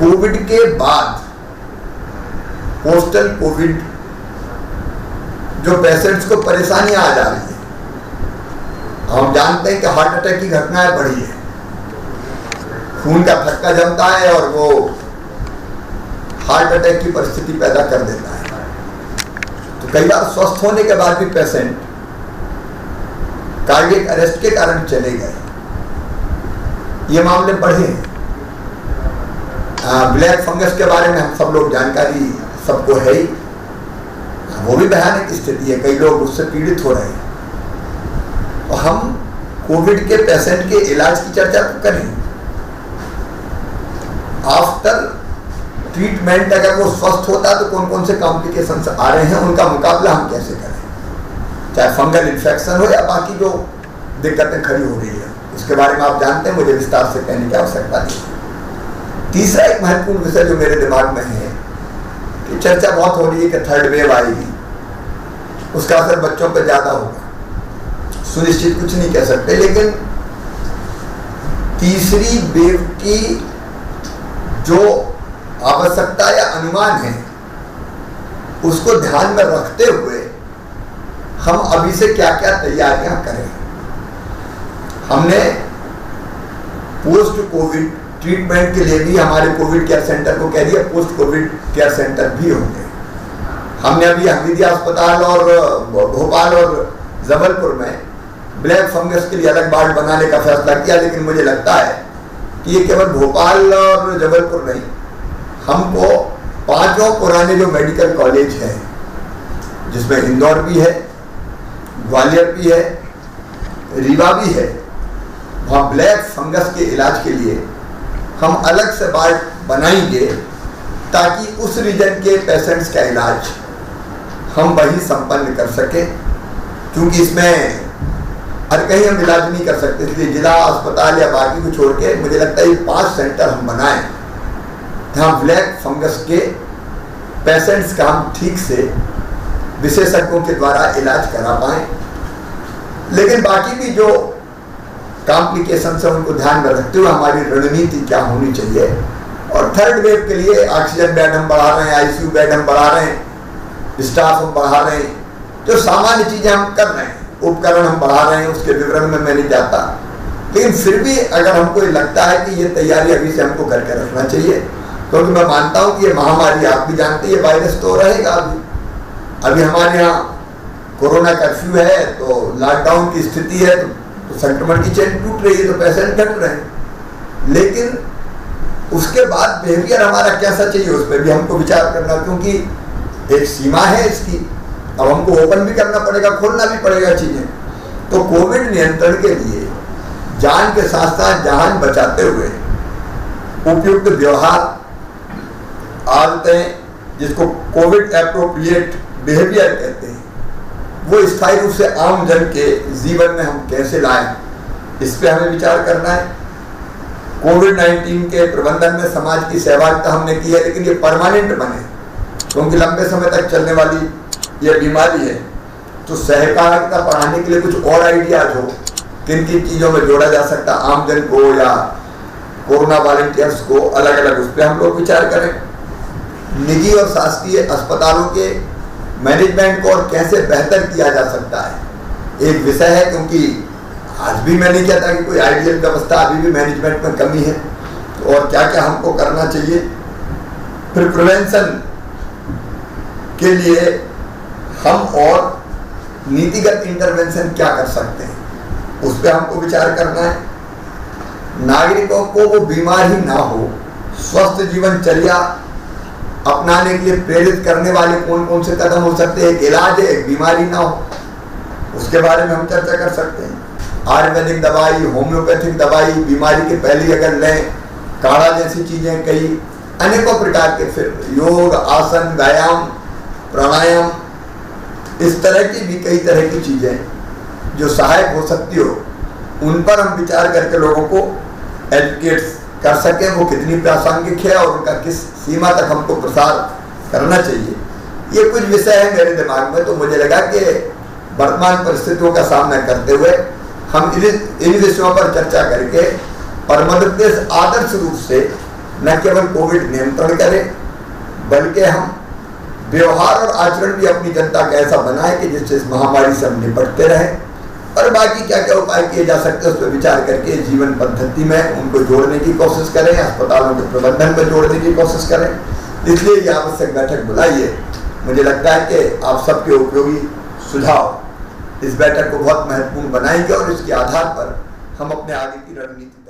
Covid के बाद postal Covid जो पेशेंट्स को परेशानियां आ जा रही है, हम जानते हैं कि हार्ट अटैक की घटनाएं बढ़ी है, खून का थक्का जमता है और वो हार्ट अटैक की परिस्थिति पैदा कर देता है। तो कई बार स्वस्थ होने के बाद भी पेशेंट कार्डियक अरेस्ट के कारण चले गए, ये मामले बढ़े हैं। ब्लैक फंगस के बारे में हम सब लोग जानकारी सबको है ही, वो भी भयानक स्थिति है, कई लोग उससे पीड़ित हो रहे हैं। तो हम कोविड के पेशेंट के इलाज की चर्चा तो करें, आफ्टर ट्रीटमेंट अगर वो स्वस्थ होता तो कौन कौन से कॉम्प्लिकेशंस आ रहे हैं, उनका मुकाबला हम कैसे करें, चाहे फंगल इन्फेक्शन हो या बाकी जो दिक्कतें खड़ी हो रही है, उसके बारे में आप जानते हैं, मुझे विस्तार से कहने की आवश्यकता नहीं। तीसरा एक महत्वपूर्ण विषय जो मेरे दिमाग में है कि चर्चा बहुत हो रही है कि थर्ड वेव आएगी, उसका असर बच्चों पर ज्यादा होगा, सुनिश्चित कुछ नहीं कह सकते, लेकिन तीसरी वेव की जो आवश्यकता या अनुमान है उसको ध्यान में रखते हुए हम अभी से क्या क्या तैयारियां करें। हमने पोस्ट कोविड ट्रीटमेंट के लिए भी हमारे कोविड केयर सेंटर को कह दिया पोस्ट कोविड केयर सेंटर भी होंगे। हमने अभी हमीदिया अस्पताल और भोपाल और जबलपुर में ब्लैक फंगस के लिए अलग वार्ड बनाने का फैसला किया, लेकिन मुझे लगता है कि ये केवल भोपाल और जबलपुर नहीं, हमको पांचों पुराने जो मेडिकल कॉलेज हैं, जिसमें इंदौर भी है, ग्वालियर भी है, रीवा भी है, वहाँ ब्लैक फंगस के इलाज के लिए हम अलग से वार्ड बनाएंगे ताकि उस रीजन के पेशेंट्स का इलाज हम वही संपन्न कर सके, क्योंकि इसमें हर कहीं हम इलाज नहीं कर सकते, इसलिए जिला अस्पताल या बाकी को छोड़ के मुझे लगता है ये 5 सेंटर हम बनाएं जहाँ ब्लैक फंगस के पेशेंट्स का हम ठीक से विशेषज्ञों के द्वारा इलाज करा पाएं। लेकिन बाकी भी जो कॉम्प्लिकेशन है उनको ध्यान में रखते हुए हमारी रणनीति क्या होनी चाहिए। और थर्ड वेव के लिए ऑक्सीजन बेड हम बढ़ा रहे हैं, आईसीयू बेड हम बढ़ा रहे हैं, स्टाफ हम बढ़ा रहे हैं, जो सामान्य चीजें हम कर रहे हैं, उपकरण हम बढ़ा रहे हैं, उसके विवरण में मैं नहीं जाता, लेकिन फिर भी अगर हमको लगता है कि ये तैयारी अभी से हमको करके रखना चाहिए, क्योंकि मैं मानता हूँ कि ये महामारी आप भी जानते हैं, ये वायरस तो रहेगा। अभी हमारे यहाँ कोरोना कर्फ्यू है, तो लॉकडाउन की स्थिति है, तो संक्रमण की चेन टूट रही है, तो पेशेंट घट रहे हैं, लेकिन उसके बाद बिहेवियर हमारा कैसा चाहिए उस पर भी हमको विचार करना, क्योंकि एक सीमा है इसकी, अब हमको ओपन भी करना पड़ेगा, खोलना भी पड़ेगा चीजें। तो कोविड नियंत्रण के लिए जान के साथ साथ जहान बचाते हुए उपयुक्त व्यवहार, आदतें, जिसको कोविड एप्रोप्रिएट बिहेवियर कहते हैं, वो स्थायी रूप से आम जन के जीवन में हम कैसे लाएं, इस पे हमें विचार करना है। कोविड-19 के प्रबंधन में समाज की सहभागिता हमने की है, लेकिन ये परमानेंट बने, क्योंकि लंबे समय तक चलने वाली ये बीमारी है। तो सहकारिता बढ़ाने के लिए कुछ और आइडियाज हो, किन किन चीज़ों में जोड़ा जा सकता, आम जन को या कोरोना वॉलंटियर्स को अलग अलग, उस पर हम लोग विचार करें। निजी और शासकीय अस्पतालों के मैनेजमेंट को और कैसे बेहतर किया जा सकता है, एक विषय है, क्योंकि आज भी मैं नहीं कहता कि कोई आइडियल व्यवस्था, अभी भी मैनेजमेंट में कमी है, तो और क्या क्या हमको करना चाहिए। फिर प्रिवेंशन के लिए हम और नीतिगत इंटरवेंशन क्या कर सकते हैं, उस पर हमको विचार करना है। नागरिकों को वो बीमार ही ना हो, स्वस्थ जीवनचर्या अपनाने के लिए प्रेरित करने वाले कौन कौन से कदम हो सकते हैं, एक इलाज है, एक बीमारी ना हो, उसके बारे में हम चर्चा कर सकते हैं। आयुर्वेदिक दवाई, होम्योपैथिक दवाई, बीमारी के पहले अगर लें, काढ़ा जैसी चीजें, कई अनेकों प्रकार के, फिर योग, आसन, व्यायाम, प्राणायाम, इस तरह की भी कई तरह की चीजें जो सहायक हो सकती हो, उन पर हम विचार करके लोगों को एजुकेट कर सकें, वो कितनी प्रासंगिक है और उनका किस सीमा तक हमको प्रसार करना चाहिए। ये कुछ विषय है मेरे दिमाग में, तो मुझे लगा कि वर्तमान परिस्थितियों का सामना करते हुए हम इन विषयों पर चर्चा करके और मध्य प्रदेश आदर्श रूप से न केवल कोविड नियंत्रण करे, बल्कि हम व्यवहार और आचरण भी अपनी जनता का ऐसा बनाए कि जिससे इस महामारी से हम निपटते रहे। और बाकी क्या क्या उपाय किए जा सकते हैं उस पर विचार करके जीवन पद्धति में उनको जोड़ने की कोशिश करें, अस्पतालों के प्रबंधन में जोड़ने की कोशिश करें। इसलिए ये आवश्यक बैठक बुलाइए। मुझे लगता है कि आप सबके उपयोगी सुझाव इस बैठक को बहुत महत्वपूर्ण बनाएंगे और इसके आधार पर हम अपने आगे की रणनीति